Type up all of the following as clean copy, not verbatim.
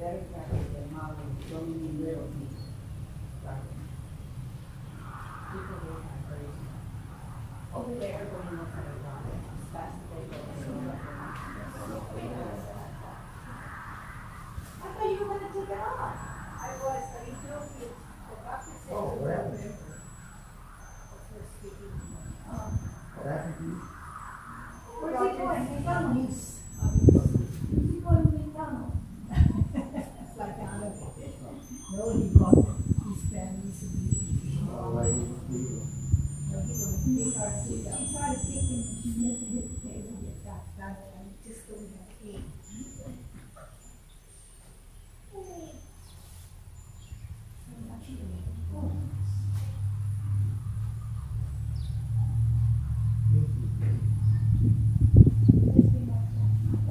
very careful that mom don't even little people. People who are crazy. Over there, everybody knows how to run it. As fast as they go. I thought you were going to take it off. I was, but he told me the doctor said. Oh, what happened? What happened to you? Where's he going? McDonald's. He's going to McDonald's. It's like I don't know. No, he brought his family to be. Oh, I didn't see you. No, he was a big hard to. She tried to pick him, she missed his table, get got started, and just go in and eat.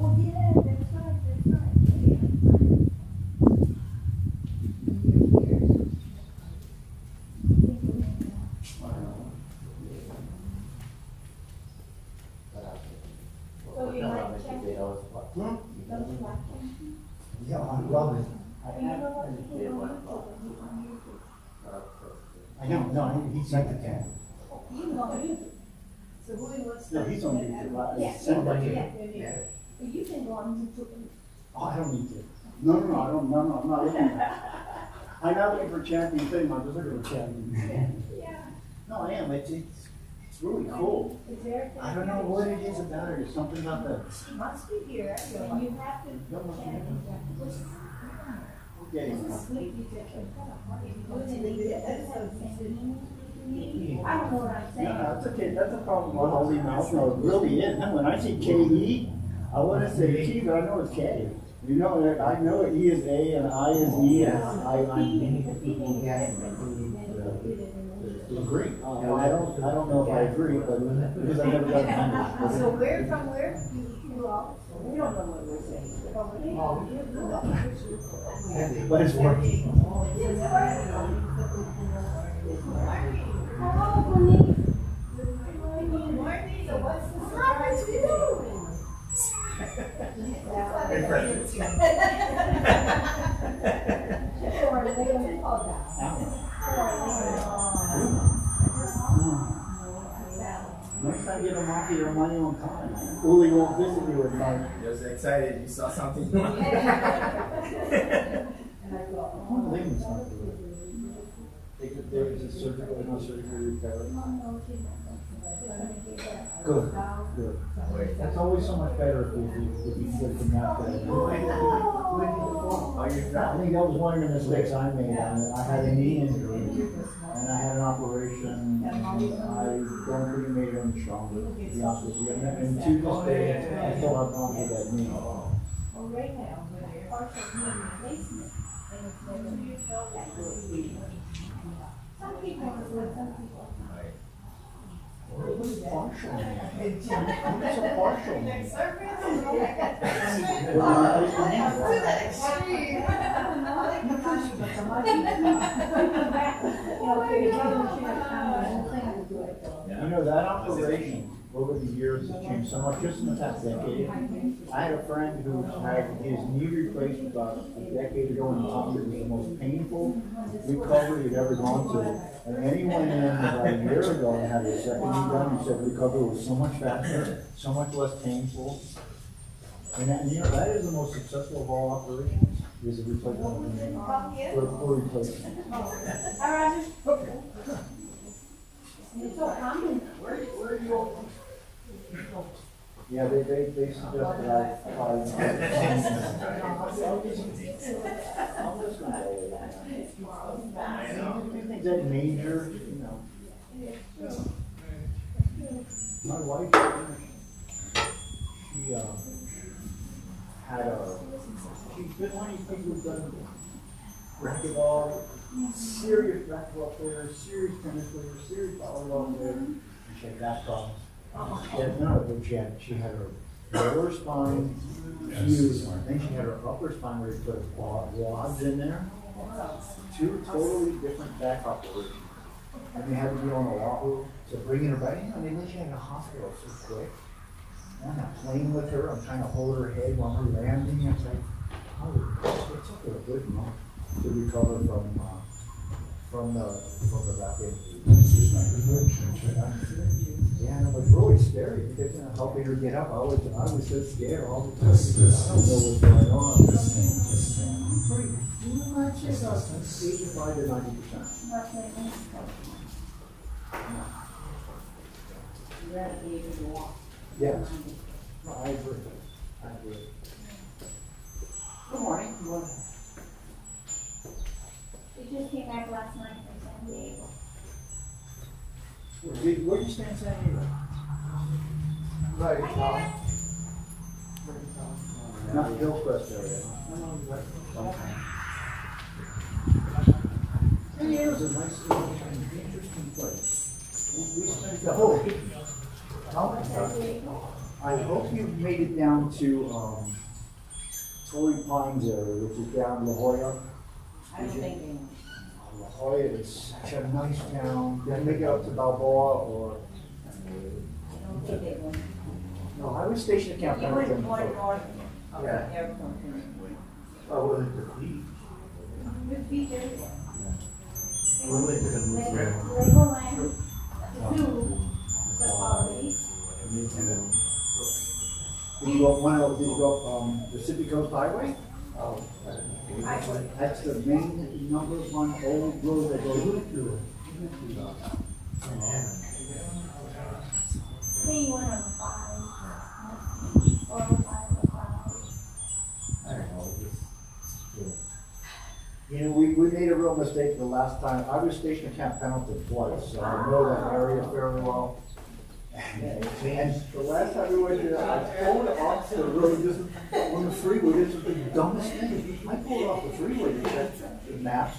Oh, yeah, that's right, that's right. So you might check. Don't you like him? Yeah, I love it. You know what? He on YouTube. I don't know, he's like the cat. You know YouTube. So who he wants to. No, he's on YouTube. Yeah, Somebody. yeah. But you can go on YouTube. Oh, I don't need to. No, I'm not looking. I'm not looking for champion thing, I'm just looking for champion. Yeah. No, I am, it's really cool. Is there? I don't know what it is about it, it's something about the. She must be here, and you have to. Yeah, This is sweet, you just. I don't know what I'm saying. no, that's okay, that's a problem on holy mouth, no, it really is. And when I see K-E, I want to say T, but I know it's K. You know, I know E is A and I is E and agree. I don't know if I agree, but because I never got it. So where from where? You all? We don't know what we're saying. But it's working. Hello, Monique. So what's the surprise for you? Hey, friends. Next time get them off of your money on time. Uli won't visit you at night. You're so excited, you saw something. I don't believe it's not good. There is a surgical, no surgical recovery. Good, good. It's always so much better if you get from that. I think that was one of the mistakes I made. I had a knee injury and I had an operation and I don't think it made it any stronger, to be honest with you. And to this day, I still have gone through that knee. Well, right now, we're partial knee replacement. Some people are good, some people are not. What's partial? What's a partial? You know, that operation over the years has changed so much, just in the past decade. I had a friend who had his knee replaced about a decade ago and told me it was the most painful recovery he'd ever gone through. And then he went in about a year ago and had his second knee done. He said recovery was so much faster, so much less painful. And that, you know, that is the most successful of all operations, is a replacement of the knee. For replacement. It's so common. Where are you all? Yeah, they suggest that I things that major, you know. My wife, she had she's been one of these people who's done racquetball, serious racquetball player, serious tennis player, serious volleyball player, and she had back problems. She had none of it. She had her lower spine fused, then she had her upper spine where they put rods in there. Two totally different back operations. And they had to be on Oahu to bring her back in. And then she had a hospital so quick. on a plane with her. I'm trying to hold her head while we're landing. It's like, oh, it took her a good month to recover from the rapid. Yeah, and it was really scary because helping her get up, I was so scared all the time. I don't know what's going on. Pretty much it's 85 to 90%. Yes. No, I agree. Good morning. Good morning. We just came back last night from San Diego. Where do you stand, San Diego? Right. Not Hillcrest area. San Diego's a nice, interesting place. We spent the whole week. I hope you made it down to Torrey Pines area, which is down La Jolla. I don't think they know. La Jolla is such a nice town. Then make it up to Balboa or. I don't think they know. No, I was stationed at Camp You went Pendleton. more north of the Yeah. airport. Oh, well, the beach. Good beach area. Well, they did a move there. Legoland, the zoo, the holiday. Did you go up Pacific Coast Highway? Oh, that's the main #1 old road that goes through. I think you went on 5, 4 or 5 or 5. I don't know. You know, we made a real mistake the last time. I was stationed at Camp Pendleton twice, so I know that area fairly well. And the last time we went there, I pulled off the road just on the freeway. This was the dumbest thing. I pulled off the freeway to check the maps.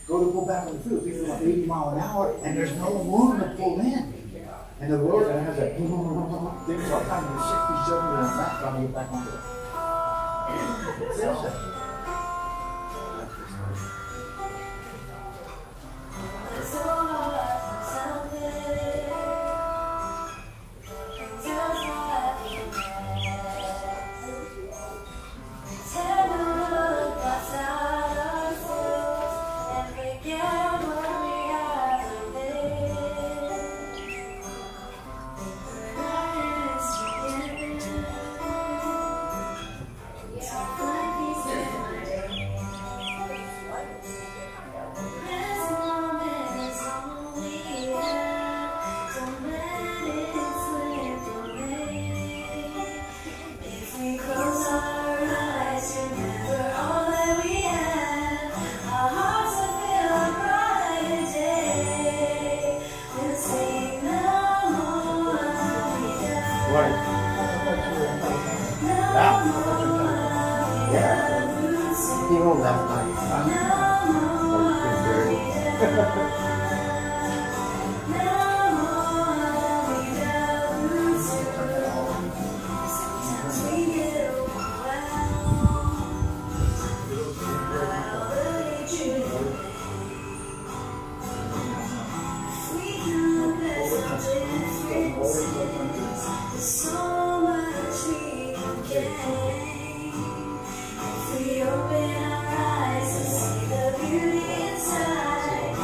Go back on the freeway, people like 80 miles an hour, and there's no room to pull in. And the road has a thing, so I'm kind of 60, 70 on the map trying to get back onto it. Open our eyes to see the beauty inside.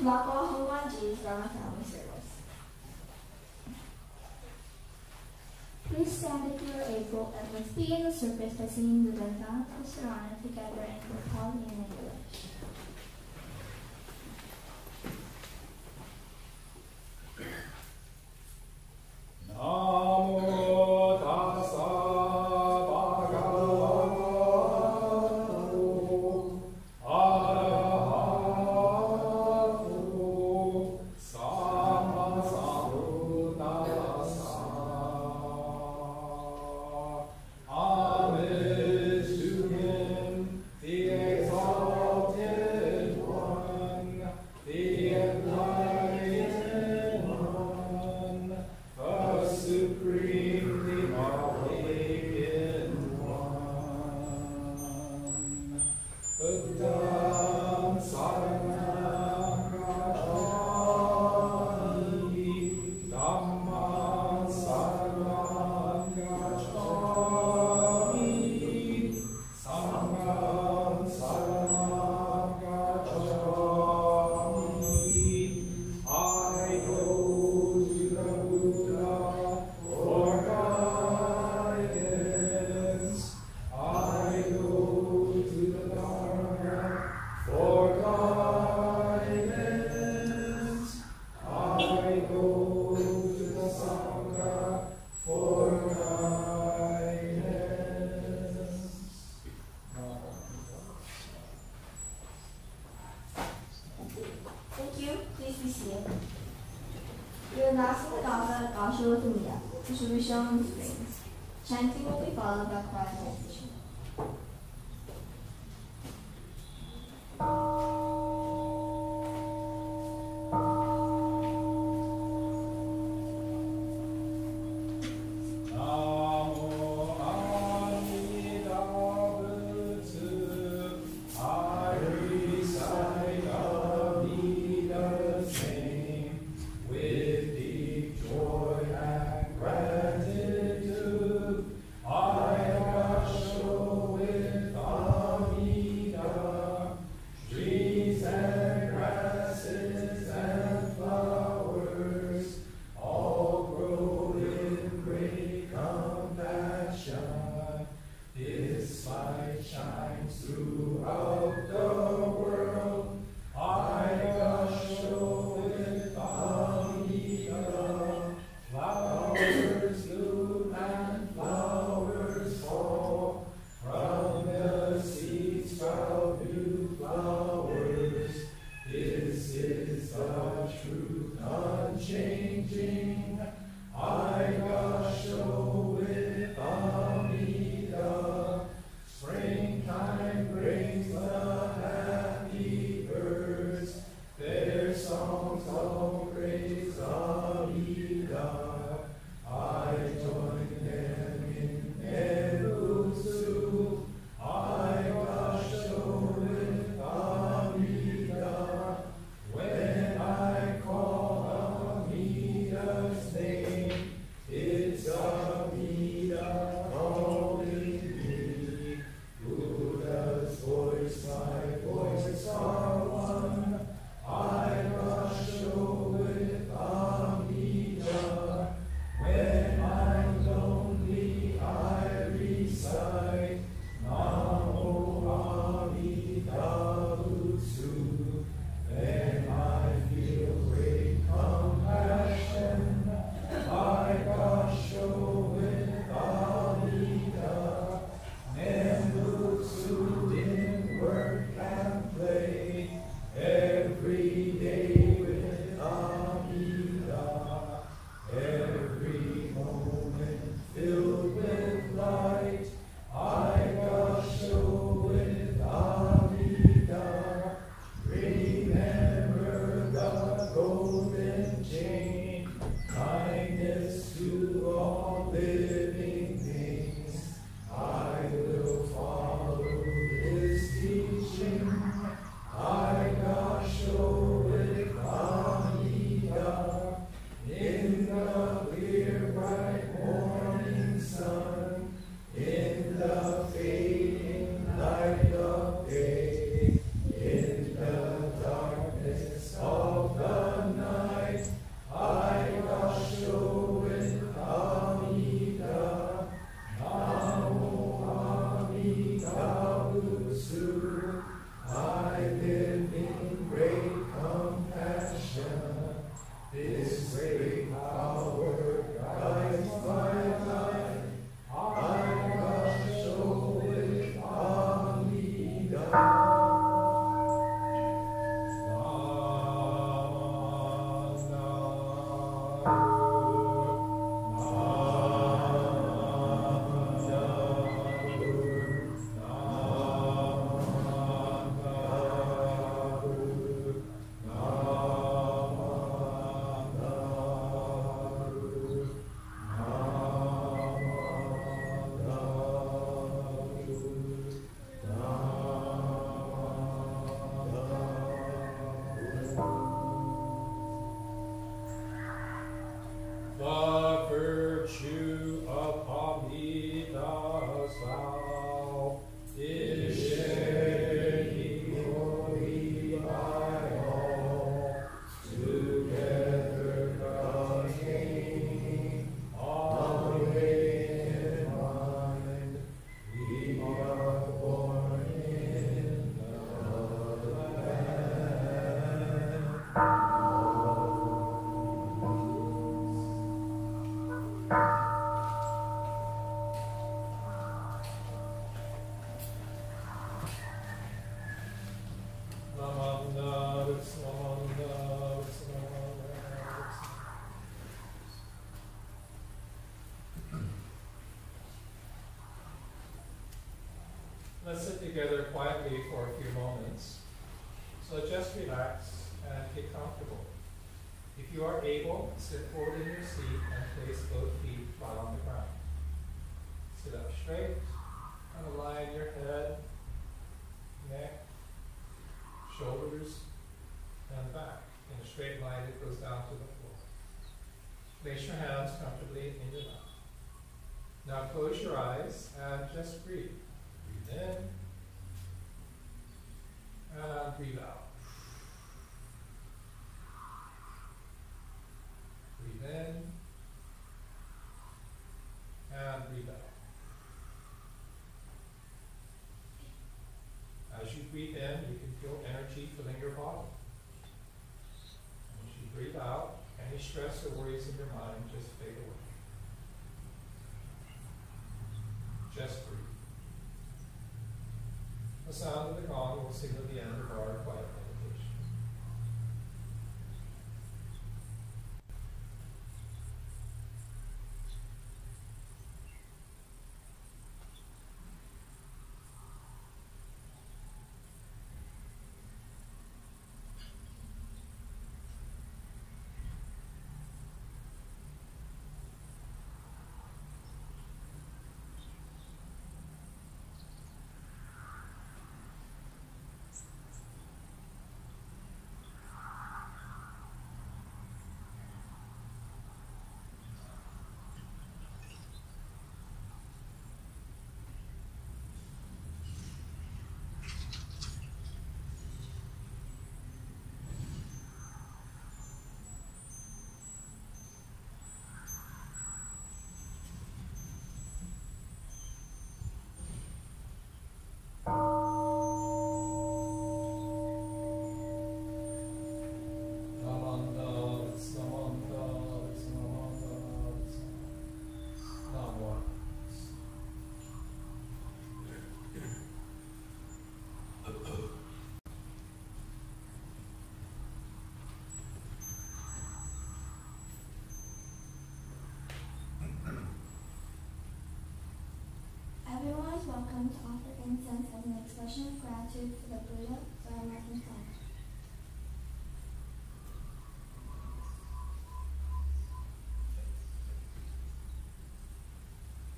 Makawao is Dharma Family Service. Please stand if you are able and let's begin the service by singing the Dharma Kusarana together in Bengali and English. Namo tassa bhagavato arahato sammasambuddhassa. Homage to him, the exalted one, the enlightened one, the supremely awakened one. Buddham saranam gacchami, Dhammam saranam gacchami, Sangham saranam gacchami. I go to the Buddha for guidance. I go to the Dharma for guidance. I go to the Sangha for guidance. Thank you. Please be seated. We will now sing the Dhamma Gausho Tumia, which will be shown on the screens. Chanting will be followed by quiet meditation. Namo Amida Butsu. I recite Amida's name with deep joy and gratitude. I gush with Amida, trees and grasses and flowers all grow in great compassion. His light shines throughout the world. I gush with Amida. Flowers bloom and flowers fall. From the seeds sprout new flowers. This is the truth unchanging. I gush with Amida. Springtime brings the I live in great compassion. This great power guides my life. I must show it Amida. The virtue of Amida's vow is shared equally by all. Together attaining awakened mind, we are born in the land. Let's sit together quietly for a few moments. So just relax and get comfortable. If you are able, sit forward in your seat and place both feet flat on the ground. Sit up straight and align your head, neck, shoulders, and back. In a straight line that goes down to the floor. Place your hands comfortably in your lap. Now close your eyes and just breathe. Breathe in and breathe out. Breathe in and breathe out. As you breathe in, you can feel energy filling your body. As you breathe out, any stress or worries in your mind just fade away. Just breathe. The sound of the gong will signal the end of our quiet meditation. Everyone is welcome to offer incense as an expression of gratitude for the Buddha, Dharma, and Sangha.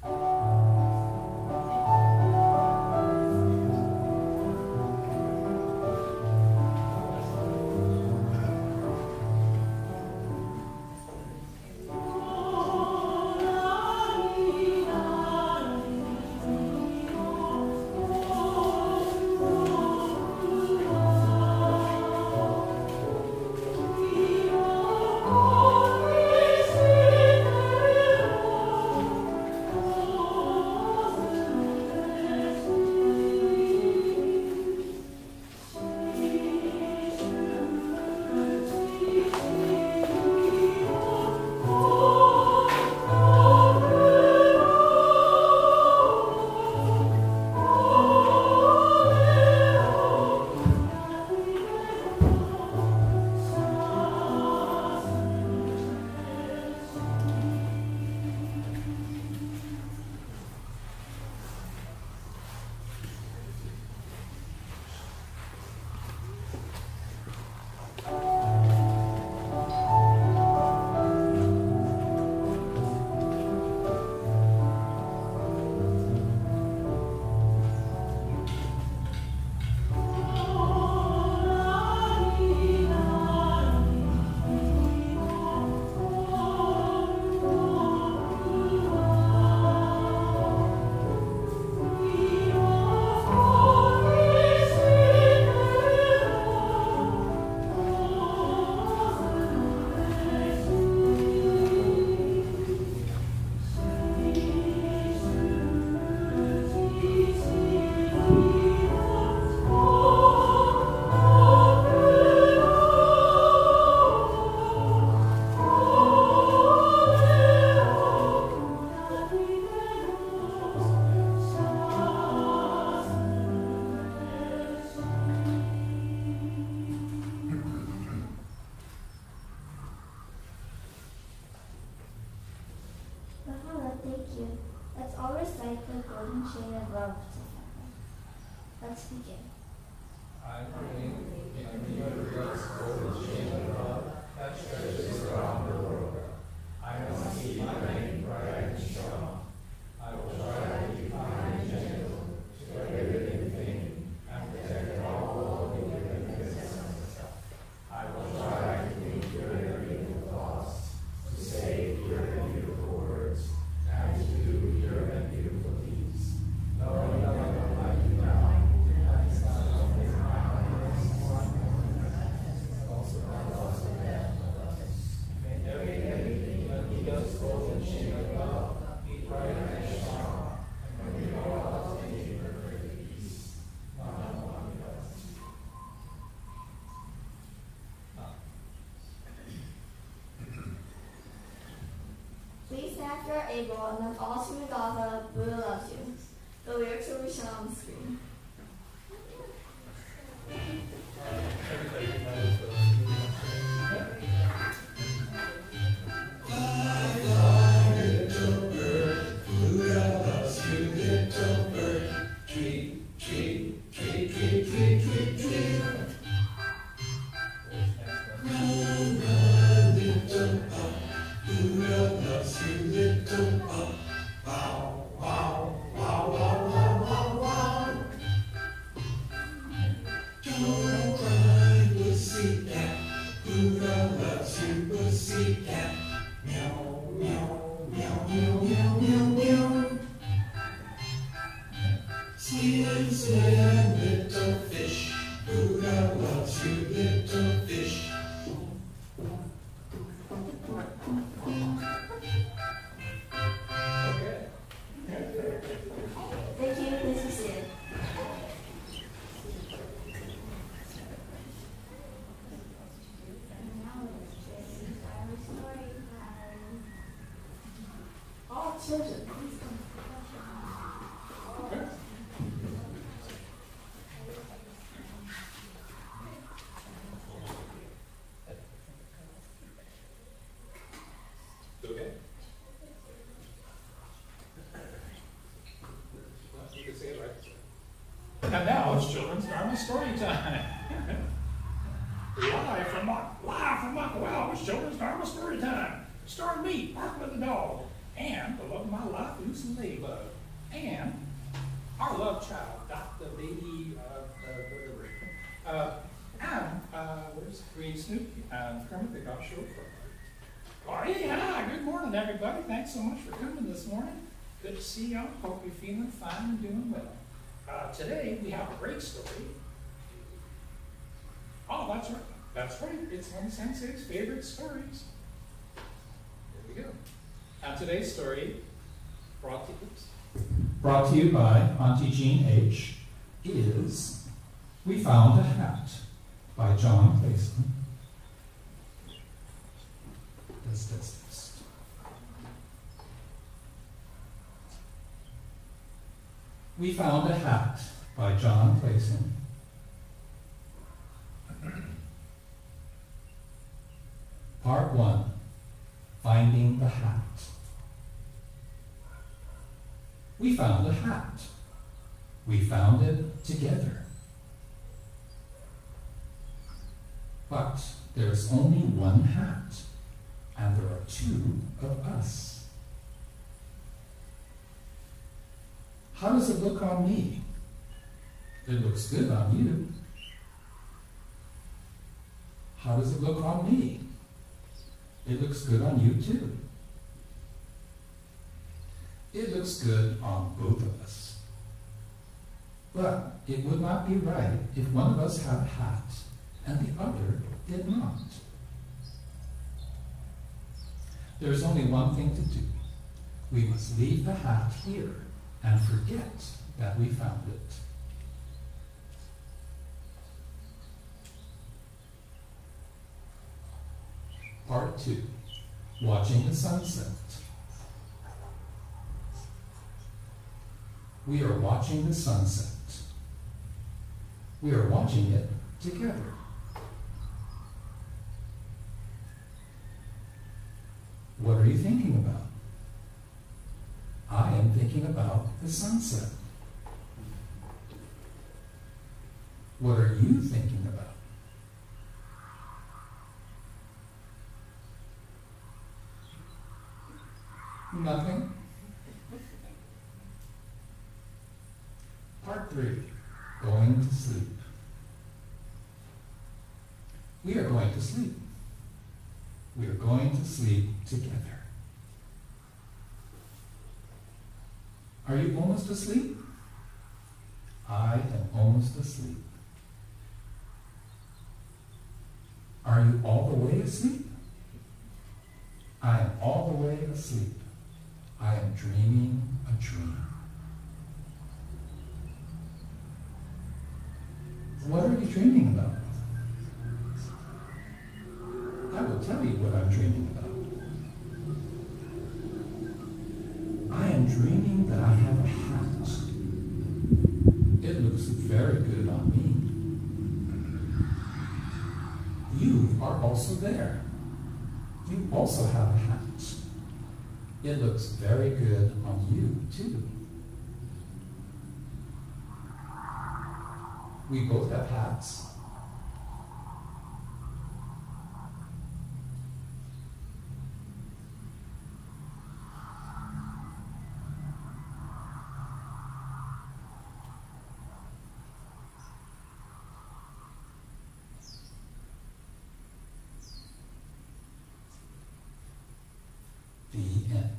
Oh, the golden chain of love together. Let's begin. I bring the universe golden chain of love that stretches around the world. I must keep my lane bright and strong. I will try to be kind and gentle to every living thing and protect all who live in existence. I will try to think pure and beautiful thoughts, to say pure and beautiful words, and to do pure and beautiful deeds. Knowing that I do now, that is not only my also my loss of death. May everything that he does golden chain of love be bright and strong, and may we all take in perfect peace. Please stand if you are able, and then all sing the Gava, Buddha loves you. The lyrics will be shown on the screen. Everybody knows those. Little bird, Buddha loves you, little bird. Tweet, tweet, tweet, tweet, tweet, tweet, tweet. Run, run, little pup, Buddha loves you, little pup. Wow, wow, wow, wow, wow, wow, wow. Don't cry, pussycat, Buddha loves you, pussycat. Meow, meow, meow, meow, meow, meow, meow. Swim, swim, little fish, Buddha loves you, little fish. Okay. Thank you, please be seated. All children, please come. Okay. You can say it right. And now it's children's Dharma story time. live from Makawao, it's children's Dharma story time. Starring me, Parkman the dog, and the love of my life, Lucy Ladybug, and our love child, Dr. Baby, whatever. Where's Green Snoopy? Kermit the Gaucho Frog. Oh, hey, hi, good morning, everybody. Thanks so much for coming this morning. Good to see y'all. Hope you're feeling fine and doing well. Today, we have a great story. Oh, that's right. That's right. It's one of Sensei's favorite stories. There we go. Today's story, brought to you by Auntie Jean H., is We Found a Hat by John Clayson. This. We Found a Hat by John Clayson. Part 1, Finding the Hat. We found a hat. We found it together. But there's only one hat, and there are two of us. How does it look on me? It looks good on you. How does it look on me? It looks good on you too. It looks good on both of us. But it would not be right if one of us had a hat and the other did not. There's only one thing to do. We must leave the hat here and forget that we found it. Part 2, Watching the Sunset. We are watching the sunset. We are watching it together. What are you thinking about? I am thinking thinking about the sunset? What are you thinking about? Nothing? Part 3, going to sleep. We are going to sleep. We are going to sleep together. Are you almost asleep? I am almost asleep. Are you all the way asleep? I am all the way asleep. I am dreaming a dream. What are you dreaming about? I will tell you what I'm dreaming about. I am dreaming that I have a hat. It looks very good on me. You are also there. You also have a hat. It looks very good on you, too. We both have hats. The end.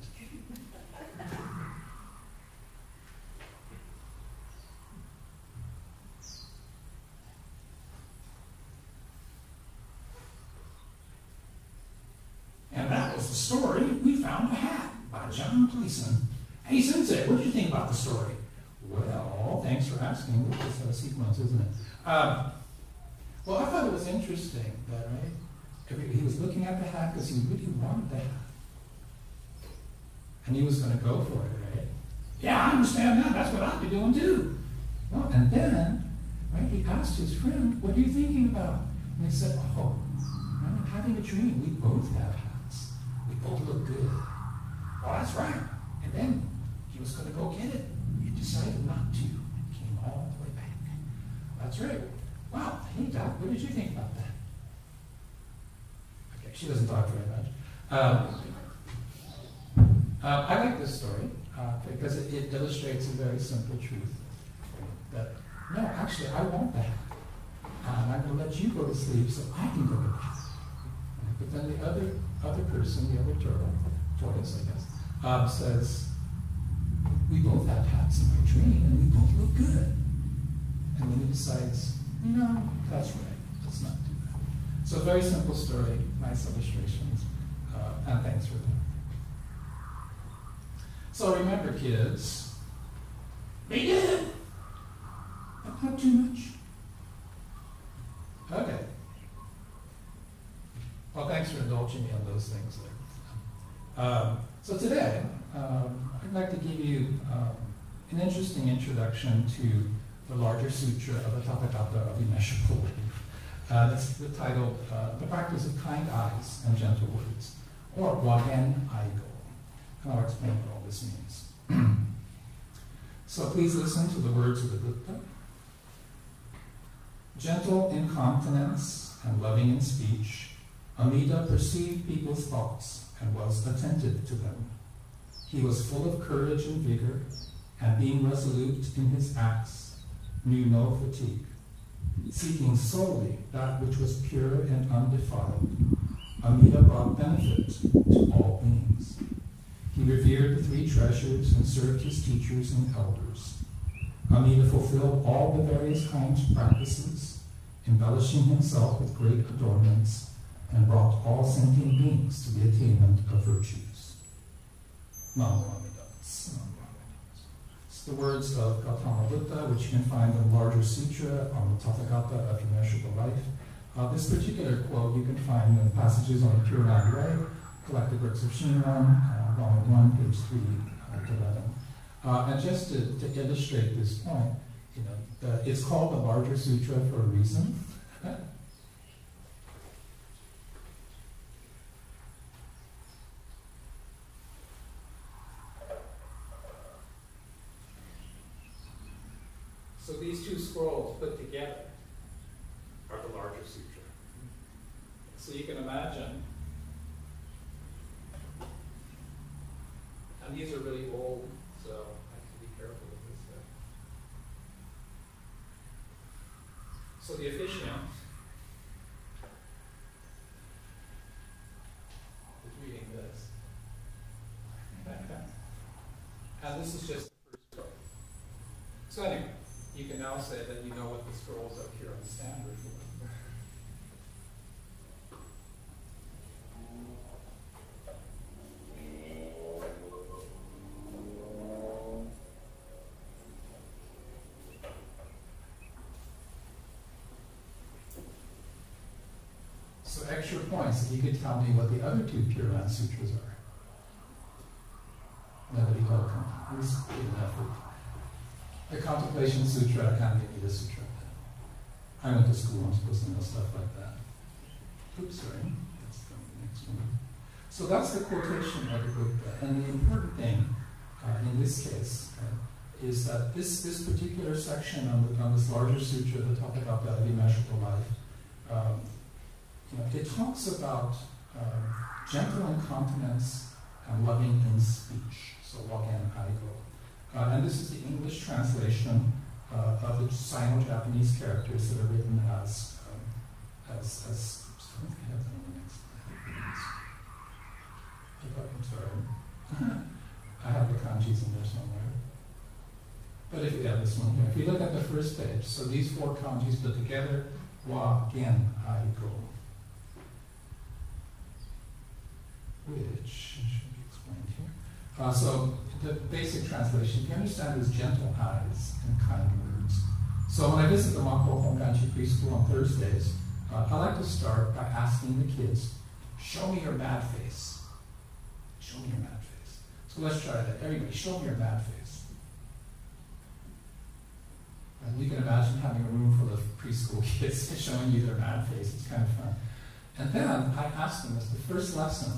And that was the story, We Found a Hat, by John Gleason. Hey, Sensei, what did you think about the story? Well, thanks for asking. It's a sequence, isn't it? Well, I thought it was interesting that, right, he was looking at the hat because he really wanted the hat. And he was going to go for it, right? Yeah, I understand that. That's what I'd be doing too. Well, and then, right, he asked his friend, what are you thinking about? And he said, oh, I'm having a dream. We both have hats. We both look good. Oh, that's right. And then he was going to go get it. He decided not to. And came all the way back. That's right. Wow. Hey, Doc, what did you think about that? Okay, she doesn't talk very much. I like this story because it illustrates a very simple truth. That, no, actually, I want that. I'm going to let you go to sleep so I can go to bed. But then the other person, the other tortoise, I guess, says, we both have hats in my dream and we both look good. And then he decides, no, that's right, let's not do that. So a very simple story, nice illustrations, and thanks for that. So remember, kids, be good, but not too much. Okay. Well, thanks for indulging me on those things there. So today, I'd like to give you an interesting introduction to the larger sutra of the Tathagata of immeasurable life. That's the title, The Practice of Kind Eyes and Gentle Words, or Wagen Aigo. And I'll explain what all this means. So please listen to the words of the Buddha. Gentle in countenance and loving in speech, Amida perceived people's thoughts and was attentive to them. He was full of courage and vigor, and being resolute in his acts, knew no fatigue. Seeking solely that which was pure and undefiled, Amida brought benefit to all beings. He revered the three treasures and served his teachers and elders. Amida fulfilled all the various kinds of practices, embellishing himself with great adornments, and brought all sentient beings to the attainment of virtues. Namo Amida. It's the words of Gautama Buddha, which you can find in the larger sutra on the Tathagata of immeasurable life. This particular quote you can find in passages on the Pure Land Way, Collected Works of Shinran, Volume 1, page 3 to 11. And just to illustrate this point, it's called the larger sutra for a reason. So these two scrolls put together are the larger sutra. So you can imagine, and these are really old, so I have to be careful with this stuff. So the officiant is reading this. And this is just the first scroll. So anyway, you can now say that you know what the scrolls up here on the standard for. So extra points if you could tell me what the other two Pure Land Sutras are. Nobody told me. Who's good enough for the Contemplation Sutra, I can't give you the sutra. I went to school, I'm supposed to know stuff like that. Oops, sorry. That's the next one. So that's the quotation of the Buddha. And the important thing in this case is that this particular section on this larger sutra that talks about the immeasurable life, it talks about gentle incontinence and loving in speech. So wagen aigo. And this is the English translation of the Sino-Japanese characters that are written as I think I have that on the next slide. I'm sorry. I have the kanjis in there somewhere. But if you have this one here, if you look at the first page, so these four kanjis put together, wagen aigo. Which should be explained here. So the basic translation, if you understand, is gentle eyes and kind words. So when I visit the Makawao Honganji preschool on Thursdays, I like to start by asking the kids, show me your mad face. Show me your mad face. So let's try that. Everybody, show me your mad face. And you can imagine having a room full of preschool kids showing you their mad face. It's kind of fun. And then I ask them as the first lesson,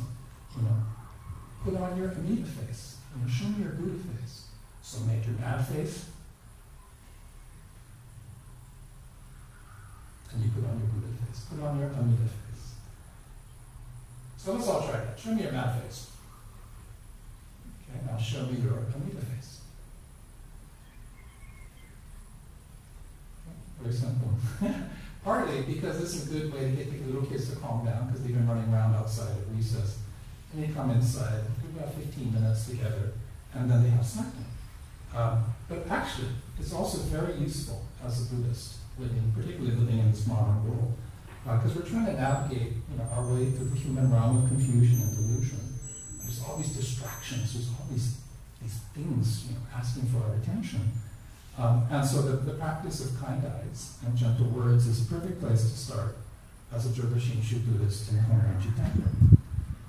put on your Amida face. Show me your Buddha face. So make your mad face. And you put on your Buddha face. Put on your Amida face. So let's all try that. Show me your mad face. Okay, now show me your Amida face. Very simple. Partly because this is a good way to get the little kids to calm down because they've been running around outside at recess. And they come inside, do about 15 minutes together, and then they have snack time. But actually, it's also very useful as a Buddhist, particularly living in this modern world, because we're trying to navigate our way through the human realm of confusion and delusion. There's all these distractions, there's all these things asking for our attention. And so the practice of kind eyes and gentle words is a perfect place to start as a Dröpa Shinshu Buddhist in Honganji Temple.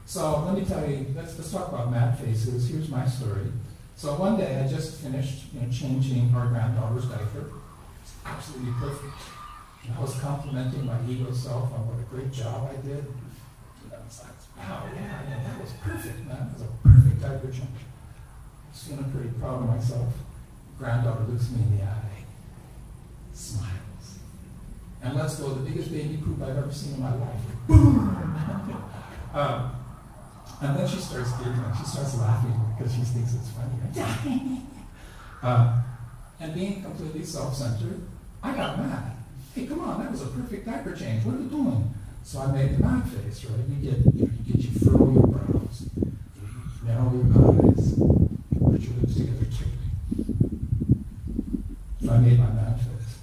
So let me tell you, let's talk about mad faces. Here's my story. So one day I just finished changing our granddaughter's diaper. It's absolutely perfect. And I was complimenting my ego self on what a great job I did. I was like, wow, yeah, that was perfect, man. That was a perfect diaper change. I was feeling pretty proud of myself. Granddaughter looks me in the eye, smiles, and lets go the biggest baby poop I've ever seen in my life. Boom! And then she starts giggling. She starts laughing because she thinks it's funny. And being completely self-centered, I got mad. Hey, come on, that was a perfect diaper change. What are you doing? So I made the mad face, right? You furrow your brows, you narrow your eyes, you put your lips together quickly. So I made my mad face.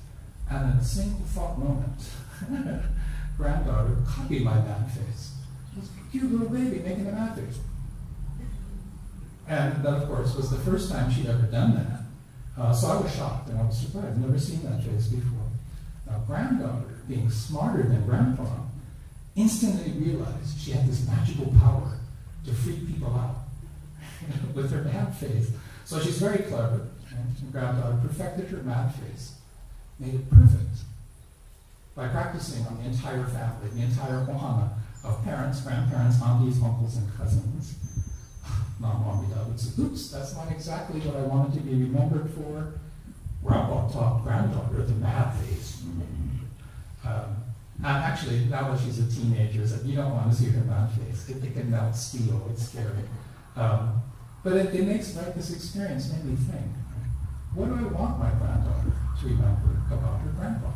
And in a single thought moment, granddaughter copied my mad face. Cute little baby making a mad face. And that, of course, was the first time she'd ever done that. So I was shocked and I was surprised. I'd never seen that face before. Now, granddaughter, being smarter than grandpa, instantly realized she had this magical power to freak people out with her mad face. So she's very clever. And granddaughter perfected her mad face, made it perfect by practicing on the entire family, the entire ohana of parents, grandparents, aunties, uncles, and cousins. Oops, that's not exactly what I wanted to be remembered for. Grandpa taught granddaughter the mad face. And actually, now that she's a teenager, you don't want to see her mad face. It can melt steel, it's scary. But it makes this experience made me think, what do I want my granddaughter to remember about her grandpa?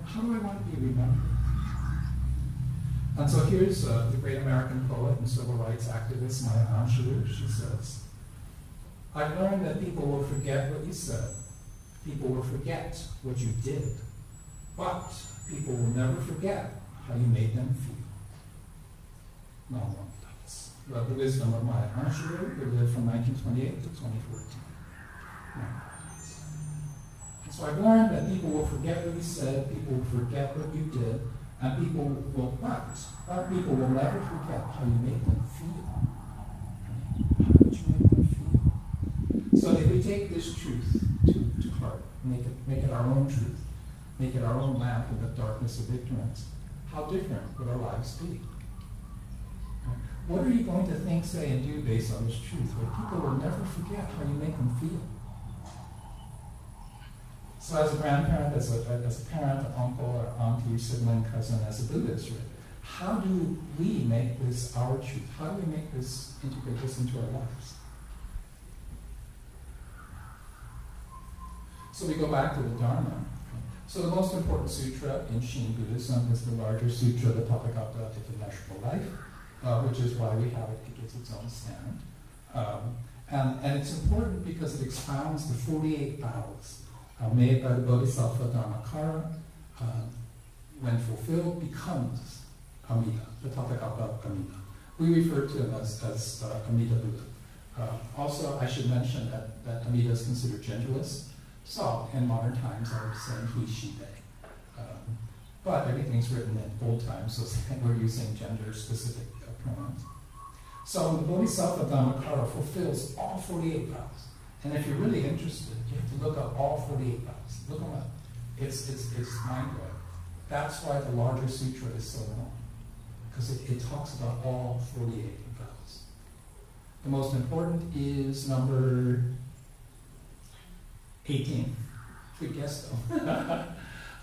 How do I want to be remembered? And so here's the great American poet and civil rights activist Maya Angelou. She says, I've learned that people will forget what you said. People will forget what you did. But people will never forget how you made them feel. No, that's the wisdom of Maya Angelou, who lived from 1928 to 2014. So I've learned that people will forget what you said, people will forget what you did, and people will not. People will never forget how you made them feel. How did you make them feel? So if we take this truth to heart, make it our own truth, make it our own lamp in the darkness of ignorance, how different would our lives be? What are you going to think, say, and do based on this truth, where people will never forget how you make them feel? So as a grandparent, as a parent, uncle, or auntie, sibling, cousin, as a Buddhist, right, how do we make this our truth? How do we make this, integrate this into our lives? So we go back to the Dharma. So the most important sutra in Shin Buddhism is the larger sutra, the Tathagata of the Venerable Life, which is why we have it. It gets its own stand. And it's important because it expounds the 48 vows made by the Bodhisattva Dharmakara, when fulfilled, becomes Amida, the Tathagata of Amida. We refer to him as Amida Buddha. Also, I should mention that Amida is considered genderless. So, in modern times, I would say he, she, they. But everything's written in old times, so we're using gender-specific pronouns. So, the Bodhisattva Dharmakara fulfills all 48 vows. And if you're really interested, you have to look up all 48 vows. Look them up. It's mind-blowing. That's why the larger sutra is so long, because it talks about all 48 vows. The most important is number 18. Good guess, though.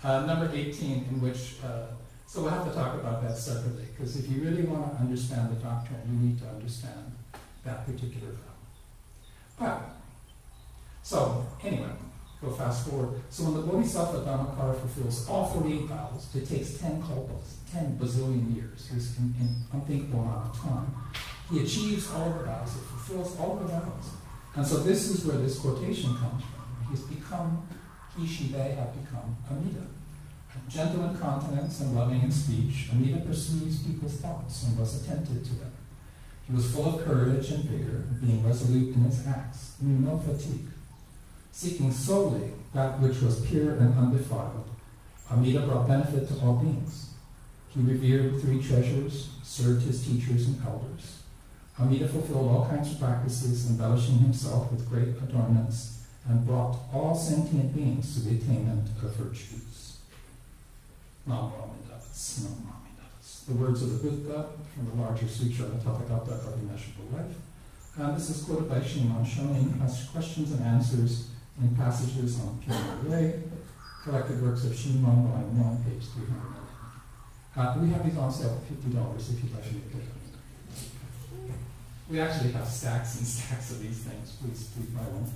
Number 18, in which, so we'll have to talk about that separately, because if you really want to understand the doctrine, you need to understand that particular vow. But, so, anyway, go fast forward. So when the Bodhisattva Dharmakara fulfills all 48 vows, it takes 10 kalpas, 10 bazillion years, it's an unthinkable amount of time. He achieves all the vows, it fulfills all the vows. And so this is where this quotation comes from. He's become, he, she, they have become Amida. Gentle in countenance and loving in speech, Amida perceives people's thoughts and was attentive to them. He was full of courage and vigor, being resolute in his acts, knew no fatigue. Seeking solely that which was pure and undefiled, Amida brought benefit to all beings. He revered 3 treasures, served his teachers and elders. Amida fulfilled all kinds of practices, embellishing himself with great adornments, and brought all sentient beings to the attainment of virtues. Nam Amidavas, Nam Amidavas. The words of the Buddha from the larger sutra, the Tathagata of the Venerable Life. And this is quoted by Shinran Shonin, has questions and answers in passages on Pure Way, collected works of Shinran, volume 1, page 311. We have these on sale for $50 if you'd like to pick them. We actually have stacks and stacks of these things. Please buy one.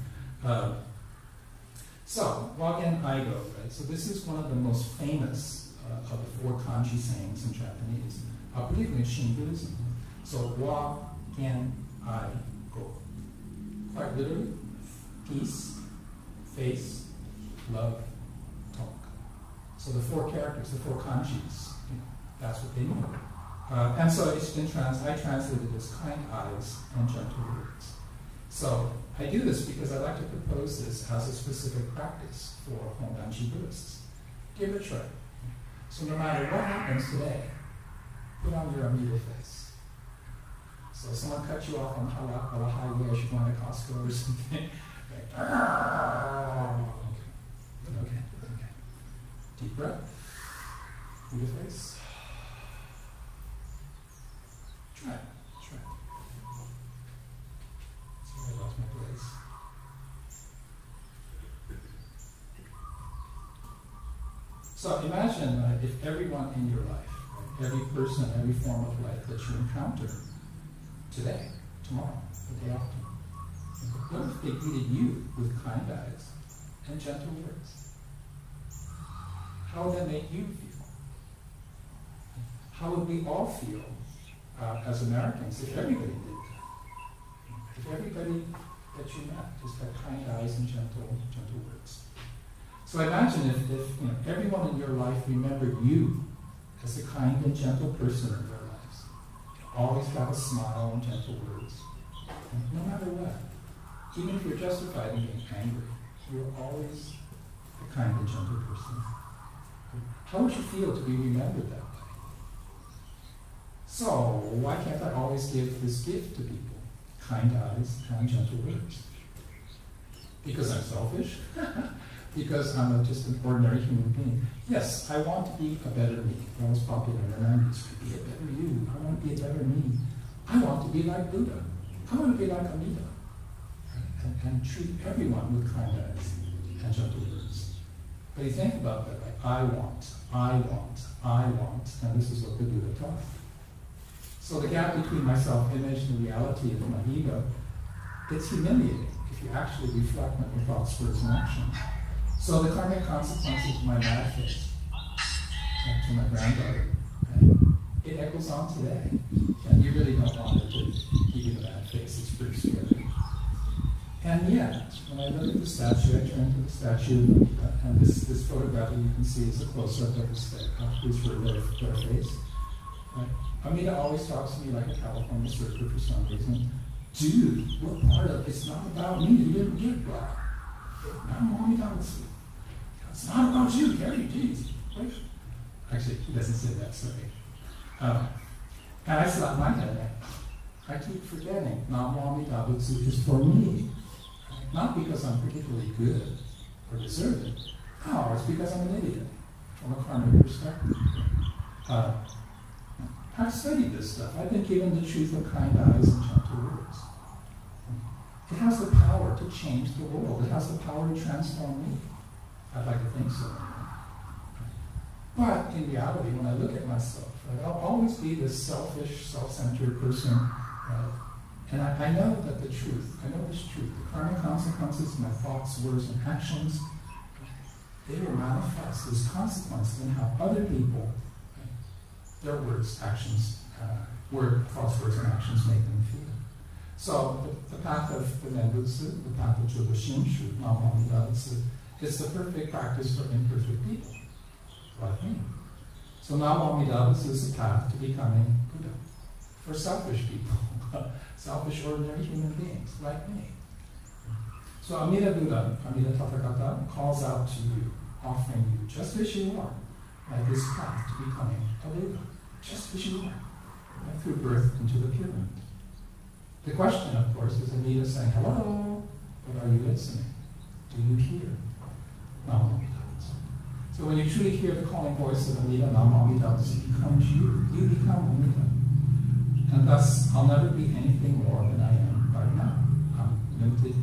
So, Wagen Aigo, right? So this is one of the most famous of the 4 kanji sayings in Japanese, particularly in Shin Buddhism. So, Wagen Aigo. Quite literally, peace, face, love, talk. So the 4 characters, the 4 kanjis, that's what they mean. And so it's been I translated as kind eyes and gentle words. So I do this because I like to propose this as a specific practice for Honganji Buddhists. Give it a try. So no matter what happens today, put on your Amida face. So if someone cuts you off on the highway as you're going to Costco or something, okay. Deep breath. Buddha face. Try it. Sorry, I lost my place. So imagine if everyone in your life, every person, every form of life that you encounter today, tomorrow, the day after, what if they greeted you with kind eyes and gentle words? How would that make you feel? How would we all feel as Americans if everybody did that? If everybody that you met just had kind eyes and gentle words. So imagine if everyone in your life remembered you as a kind and gentle person in their lives. You always got a smile and gentle words. And no matter what, even if you're justified in being angry, you're always a kind and gentle person. How would you feel to be remembered that way? So why can't I always give this gift to people? Kind eyes and gentle words. Because I'm selfish? Because I'm just an ordinary human being. Yes, I want to be a better me. That was popular in the 90s. Be a better you. I want to be a better me. I want to be like Buddha. I want to be like Amida. And treat everyone with kind eyes and gentle words. But you think about that, like, I want, and this is what the Buddha taught. So the gap between my self-image and the reality of my ego, it's humiliating if you actually reflect on your thoughts, words, and actions. So the karmic consequences of my bad face, like to my granddaughter, it echoes on today. And you really don't want it to give you the bad face. It's pretty scary. And yet, when I look at the statue, I turn to the statue, and this photograph that you can see is a close-up of her face. Right? Amida always talks to me like a California surfer for some reason. Dude, what part of it's not about me? You didn't get that. It's not about you, Gary. Jeez. Actually, he doesn't say that, sorry. And I slapped my head. I keep forgetting. Namo Amida Butsu is for me. Not because I'm particularly good or deserving. No, it's because I'm an idiot from a karmic perspective. I've studied this stuff. I've been given the truth of kind eyes and gentle words. It has the power to change the world. It has the power to transform me. I'd like to think so. But in reality, when I look at myself, I'll always be this selfish, self-centered person. And I know that the truth, I know this truth, the karmic consequences of my thoughts, words, and actions, they will manifest as consequences in how other people, their words, actions, thoughts, words, and actions make them feel. So the path of the Nembutsu, the path of Joboshinshu, Namo Amida Butsu, is the perfect practice for imperfect people, like me. So Namo Amida Butsu is the path to becoming Buddha for selfish people, selfish ordinary human beings like me. So Amida Buddha, Amida Tathagata, calls out to you, offering you just as you are, like this path to becoming a Buddha, just as you are, through birth into the Pure Land. The question, of course, is Amida saying, hello, but are you listening? Do you hear? Namo Amida Butsu. So when you truly hear the calling voice of Amida, Namo Amida Butsu, it becomes you. You become Amida. And thus, I'll never be anything more than I am right now. I'm a limited,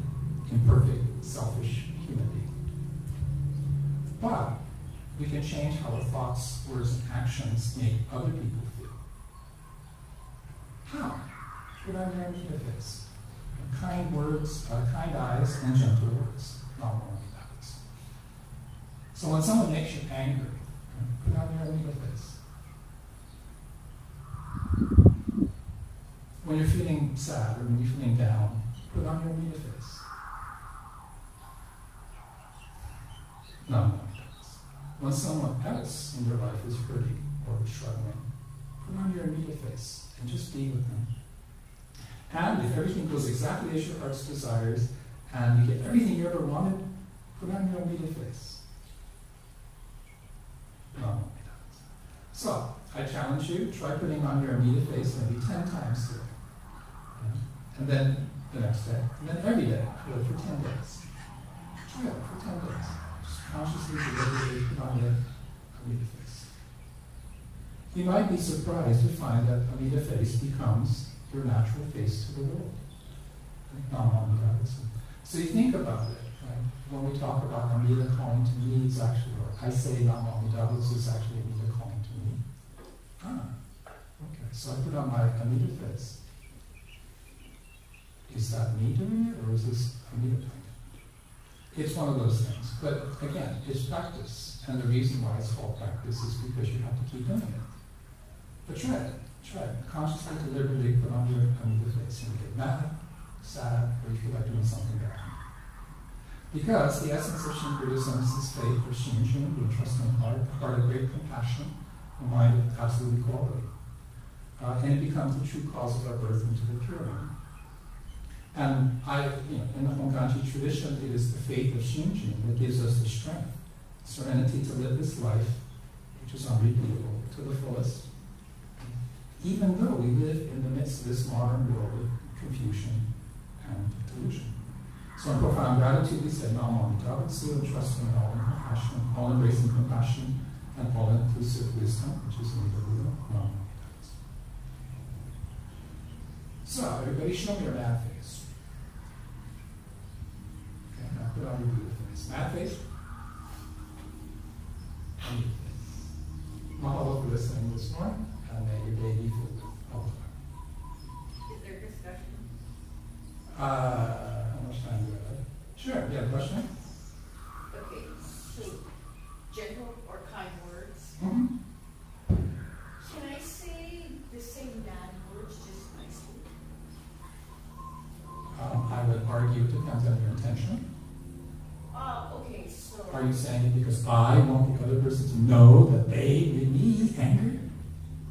imperfect, selfish human being. But we can change how our thoughts, words, and actions make other people feel. How? Put on your Amida face. Kind words, kind eyes, and gentle words. Namo Amida Butsu. So when someone makes you angry, put on your Amida face. When you're feeling sad or when you're feeling down, put on your Amida face. Namo Amida Butsu. When someone else in your life is hurting or struggling, put on your Amida face and just be with them. And if everything goes exactly as your heart's desires, and you get everything you ever wanted, put on your Amida face. Namo Amida Butsu. So, I challenge you, try putting on your Amida face maybe 10 times today. And then the next day, and then every day, do it for 10 days. Try it for 10 days. Just consciously, deliberately put on your Amida face. You might be surprised to find that Amida face becomes your natural face to the world. Namo Amida Butsu. So you think about it, right? When we talk about Amida calling to me, it's actually, or I say Namo Amida, this is actually Amida calling to me. Okay, so I put on my Amida face. Is that me doing it, or is this Amida doing it? It's one of those things. But again, it's practice. And the reason why it's called practice is because you have to keep doing it. But try it. Try it. Consciously, deliberately put on your Amida face and get mad, sad, or you feel like doing something bad. Because the essence of Shin Buddhism is this faith of Shin, being trust in heart, a heart of great compassion, a mind of absolute equality. And it becomes the true cause of our birth into the pure one. And in the Honganji tradition, it is the faith of Shinjin that gives us the strength, serenity to live this life, which is unrepeatable, to the fullest, even though we live in the midst of this modern world of confusion and delusion. So in profound gratitude, we say Namo Amida Butsu, trusting in all compassion, all embracing compassion, and all inclusive wisdom, which is in the Buddha. Namo Amida Butsu. So, everybody show me your mad face. Okay, now put on your Buddha face. Mad face? And your face. Mahalo for listening this morning, and may your day be filled with all of that. Is there discussion? How much time do I have? Sure, yeah, question? Okay, so gentle or kind words. Mm-hmm. Can I say the same bad words just nicely? I would argue it depends on your intention. Okay, so. Are you saying it because I want the other person to know that they made me angry?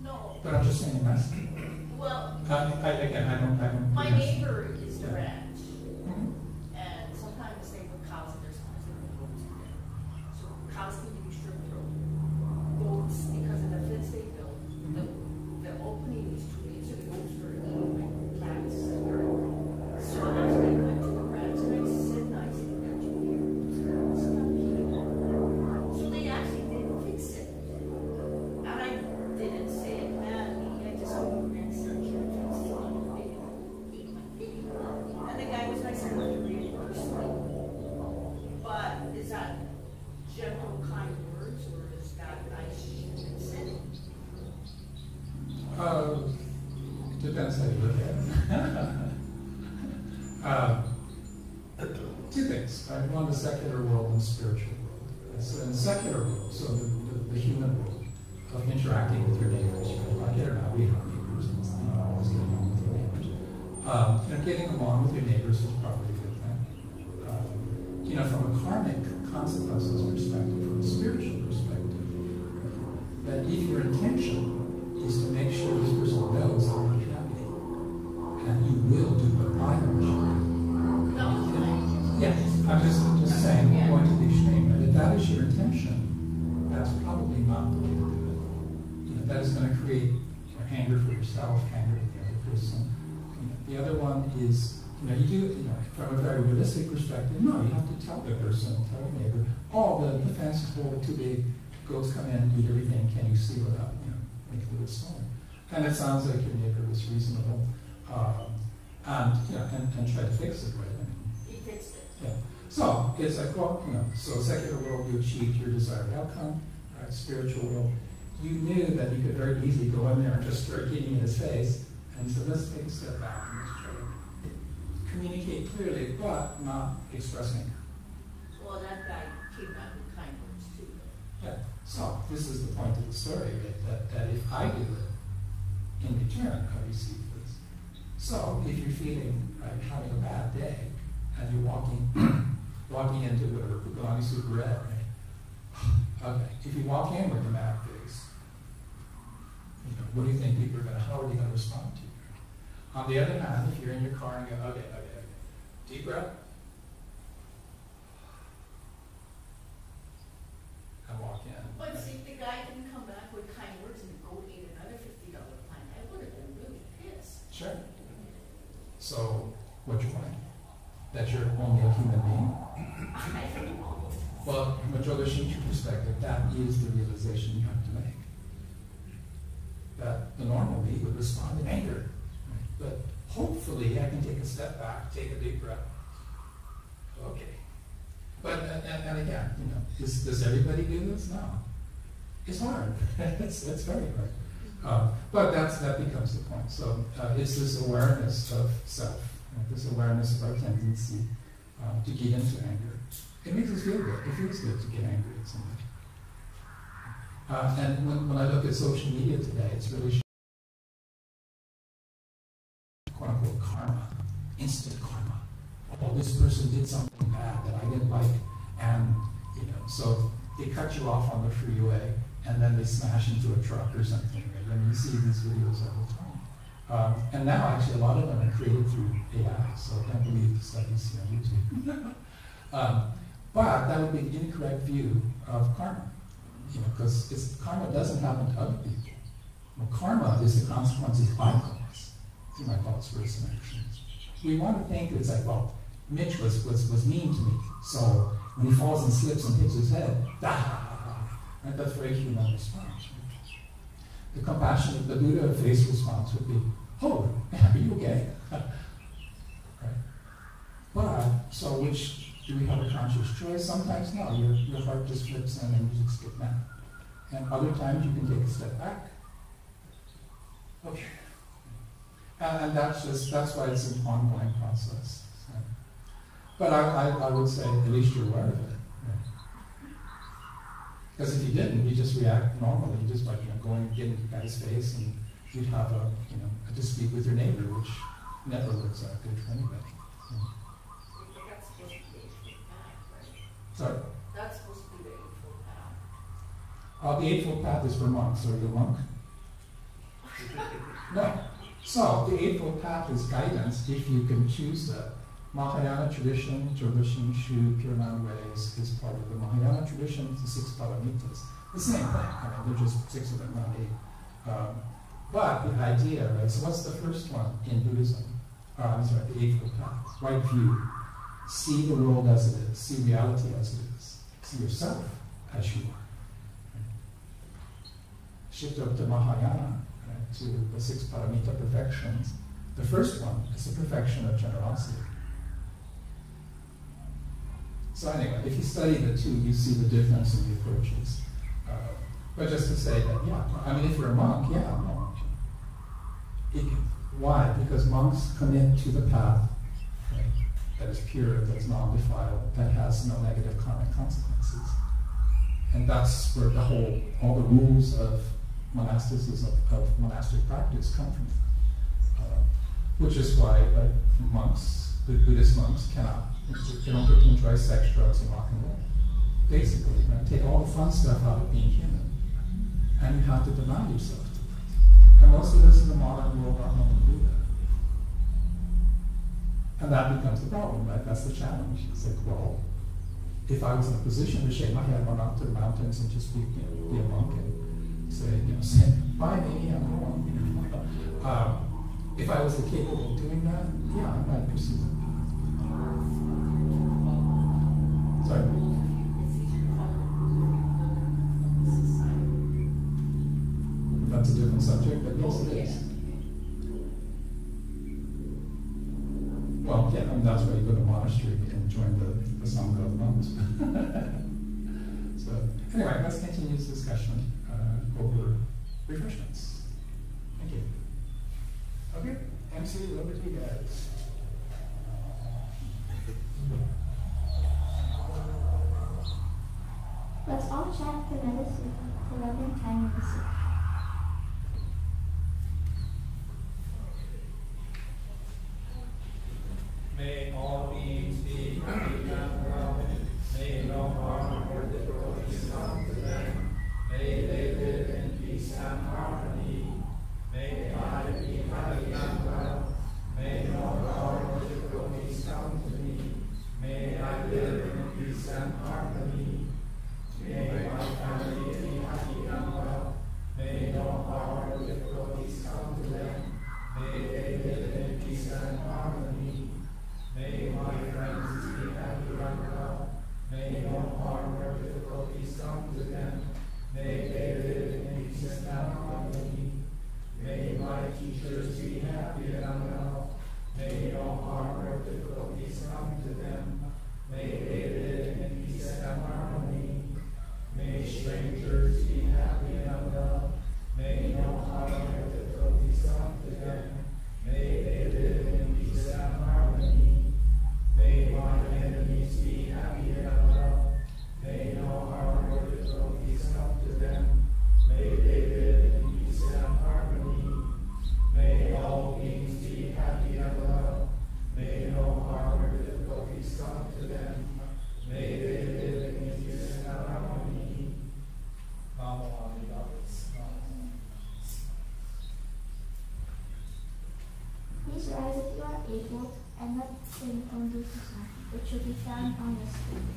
No. But I'm just saying it nicely. Well, I don't. my neighbor is the ranch, Mhm. and sometimes they put cows in their sometimes they put goats in there. So cows need to be stripped through. Goats, because of the fence they built, the opening is too big, so the goats were eating like plants and dirt. So after I went to the ranch and I said nicely, "Don't you hear? Stop eating." So they actually didn't fix it. And I didn't say it badly, I just went and said, "Can you fix it?" And the guy was nice enough to read it personally. But is that gentle, kind words, or is that nice and said? It depends how you look at it. Two things, right? One, the secular world and the spiritual world. So in the secular world, so the human world of interacting with your neighbors, like it or not, we have neighbors, and it's not always getting along with your neighbors. Getting along with your neighbors is probably a good thing. From a karmic consequences perspective, from a spiritual perspective, that if your intention is to make sure this person knows how much you happy, and you will do what I want you to do. Yeah, I'm just saying, going to the extreme. And if that is your intention, that's probably not the way to do it. That is going to create anger for yourself, anger with the other person. The other one is, you do, from a very realistic perspective, no, you have to tell the person, tell your neighbor, the fence is a too big, goats come in, eat everything, can you seal it up, making it smaller. And it sounds like your neighbor was reasonable, and try to fix it, right? He fixed it. Yeah. So it's like, so secular world, you achieved your desired outcome, right? Spiritual world, you knew that you could very easily go in there and just start getting in his face, and so let's take a step back and let's try to communicate clearly, but not expressing. Well, that guy came out with kind words too. Yeah. So this is the point of the story, that if I do it, in return, I receive this. So if you're feeling like having a bad day, and you're walking into a Pugani Super Red, right? Okay, if you walk in with a mad face, what do you think people are going to, how are they going to respond to you? On the other hand, if you're in your car and you go, okay, deep breath, and walk in. But see, if the guy didn't come back with kind words and go eat another $50 plant, I would have been really pissed. Sure. So, what's your point? That you're only a human being? I don't know. Well, from a Joga Shinchu perspective, that is the realization you have to make. That the normal me would respond in anger. Right? But hopefully I can take a step back, take a deep breath. Okay. But And again, you know, does everybody do this? No. It's hard. it's very hard. But that becomes the point. So it's this awareness of self, this awareness of our tendency to get into anger. It makes us feel good. It feels good to get angry at somebody. And when I look at social media today, it's really quote-unquote karma, instant karma. Oh, this person did something bad that I didn't like, and you know, so they cut you off on the freeway, and then they smash into a truck or something. Right? I mean, you see these videos all the time. And now, actually, a lot of them are created through AI, so don't believe the studies on YouTube. But that would be an incorrect view of karma, you know, because karma doesn't happen to other people. Well, karma is the consequence of bycause through my thoughts, words, and actions. We want to think it's like, well, Mitch was mean to me, so when he falls and slips and hits his head, right? That's a very human response. The compassionate, the Buddha face response would be, oh, are you okay? Right? But, so which, do we have a conscious choice? Sometimes no, your heart just flips in and you just get mad. And other times you can take a step back. Okay. And that's why it's an ongoing process. So. But I would say at least you're aware of it. Because if you didn't, you just react normally, you just like going and getting the guy's face, and you'd have a dispute with your neighbor, which never looks that good for anybody. So. But that's supposed to be the Eightfold Path, right? Sorry? That's supposed to be the Eightfold Path. The Eightfold Path is for monks. Are you a monk? No. So the Eightfold Path is guidance if you can choose that. Mahayana tradition, Jodo Shinshu, Pure Land Ways is part of the Mahayana tradition, the 6 paramitas. The same thing, I mean, they're just 6 of them, not 8. But the idea, right, so what's the first one in Buddhism? I'm sorry, the Eightfold Path. Right view. See the world as it is, see reality as it is, see yourself as you are. Shift up to Mahayana, right, to the 6 paramita perfections. The first one is the perfection of generosity. So anyway, if you study the two, you see the difference in the approaches. But just to say that, yeah, I mean, if you're a monk, yeah, no. Why? Because monks commit to the path, right, that is pure, that's non-defiled, that has no negative karmic consequences. And that's where all the rules of monasticism, of monastic practice come from. Which is why monks, the Buddhist monks, they don't get to enjoy sex, drugs, and rock and roll. Basically, right? Take all the fun stuff out of being human. And you have to deny yourself to that. And most of us in the modern world aren't willing to do that. And that becomes the problem, right? That's the challenge. It's like, well, if I was in a position to shake my head, run out to the mountains and just be a monk and say, bye, baby, I'm going. If I was capable of doing that, yeah, I might pursue that. Sorry? That's a different subject, but yes, it is. Well, yeah, I mean, that's why you go to a monastery and join the Sangha of monks. So, anyway, let's continue this discussion over refreshments. Thank you. Okay, MC, over to you guys. Let's all chant the medicine, the loving kindness. May all beings be happy and well. May no harm or difficulties come to them. May they live in peace and harmony. May I be happy and well. May no harm or difficulties come to me. May I live in peace and harmony. May my family be happy and well. that same conversation, which will be found on the screen.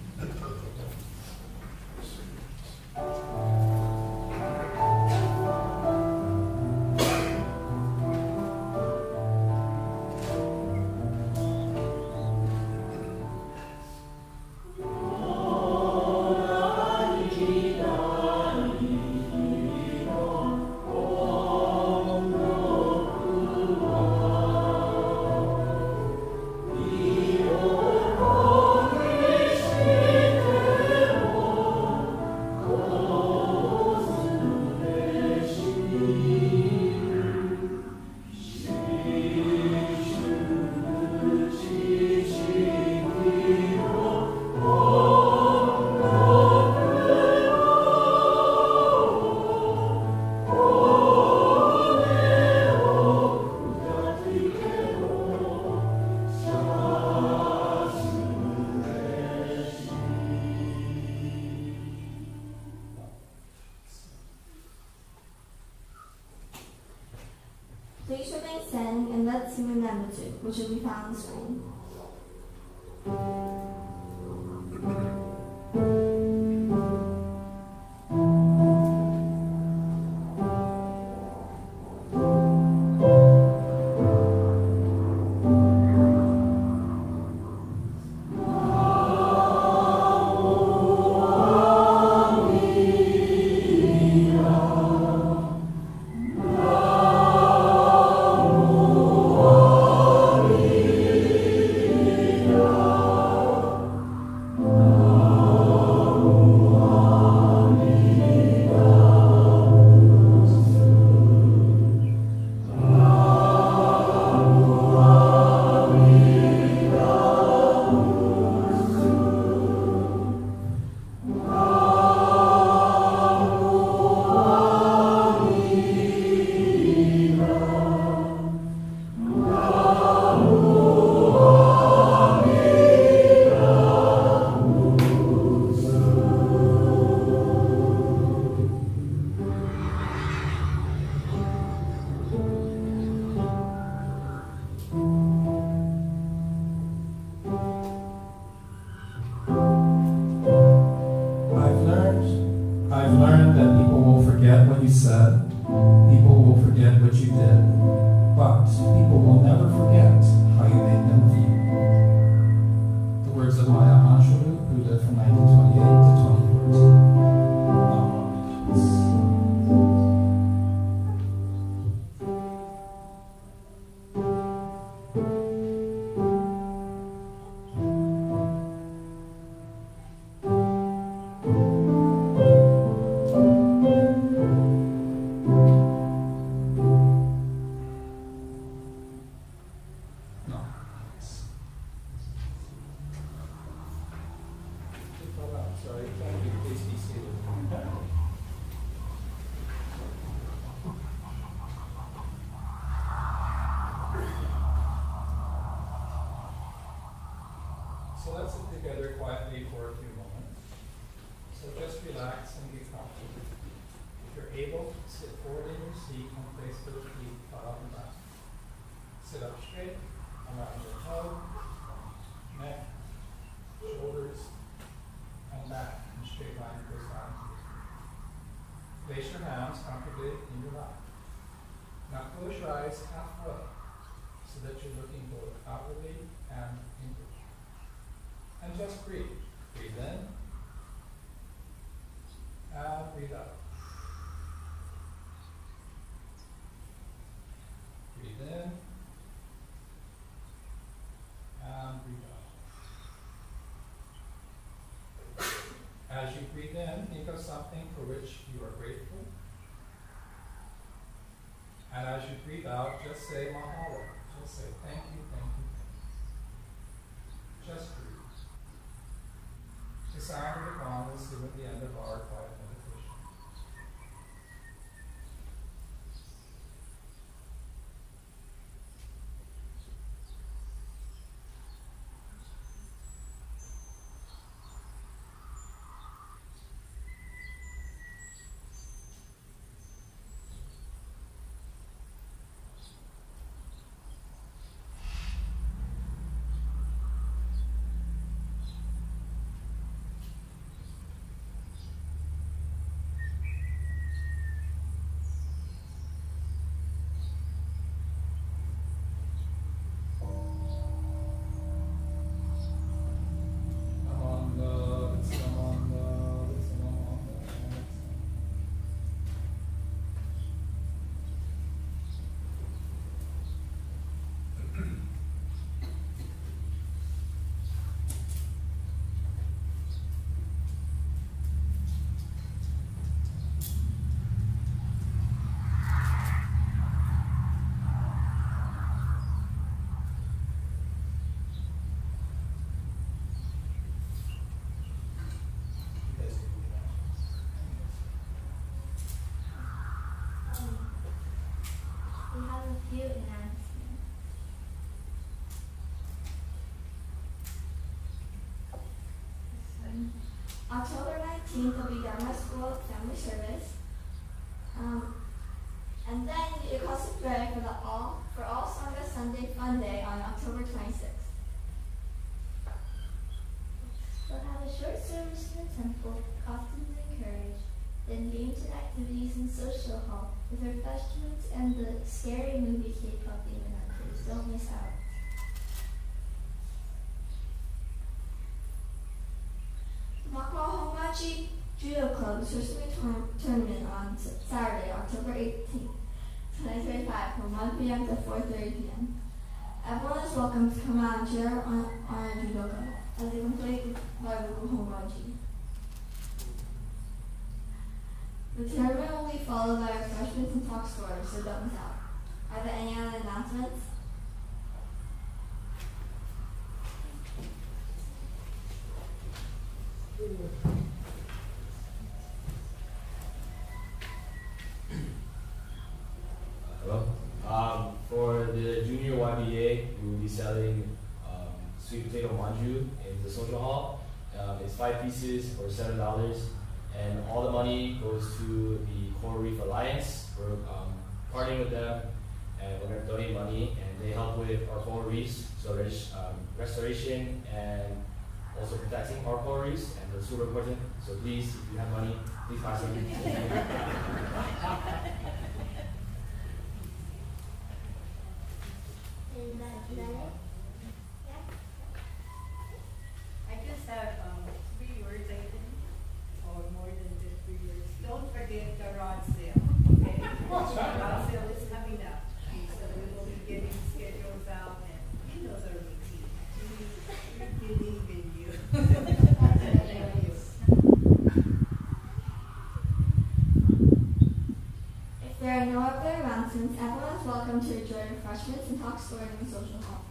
Please remain standing and let's sing the number 2, which will be found on the screen. I've learned that people will forget what you said, people will forget what you did, but people will never forget how you made them feel. The words of Maya Angelou, who lived from 1928 to 2014. Sorry, thank you. Please be seated. So let's sit together quietly for a few moments. So just relax and be comfortable. If you're able, sit forward in your seat and place both feet flat on the back. Sit up straight, around your head, neck, shoulders, and back in straight line goes down. Place your hands comfortably in your lap. Now close your eyes halfway so that you're looking both outwardly and inward. And just breathe. Breathe in and breathe out. Breathe in and breathe out. As you breathe in, think of something for which you are grateful. And as you breathe out, just say mahalo. Just say thank you, thank you, thank you. Just breathe. The sound of the gong is given at the end of our quiet meditation. few announcements. October 19th will be Dharma School Family Service. And then it calls to pray for all Sangha Sunday Fun Day on October 26th. We'll have a short service in the temple, costumes encouraged, then games and activities in social hall with refreshments and the scary movie K-pop Demon Hunters. Don't miss out. Makawao Judo Club is hosting a tournament on Saturday, October 18th, 2025 from 1 p.m. to 4:30 p.m. Everyone is welcome to come out and cheer on our judoka as they complete by Homaji. The tournament will be followed by refreshments and talk stories, so don't miss out. Are there any other announcements? Hello. For the junior YBA, we will be selling sweet potato manju in the social hall. It's 5 pieces for $7, and all the money goes to the Coral Reef Alliance. We're partnering with them, and we're going to donate money, and they help with our coral reefs, so there's restoration and also protecting our coral reefs, and they're super important. So please, if you have money, please buy something. I just have 3 words, I think, or more than just 3 words. Don't forget the garage sale, okay? Garage sale is coming up, so we will be getting schedules out, and you know the routine. We believe in you. Thank you. If there are no other announcements, everyone is welcome to enjoy refreshments and talk stories in the social hall.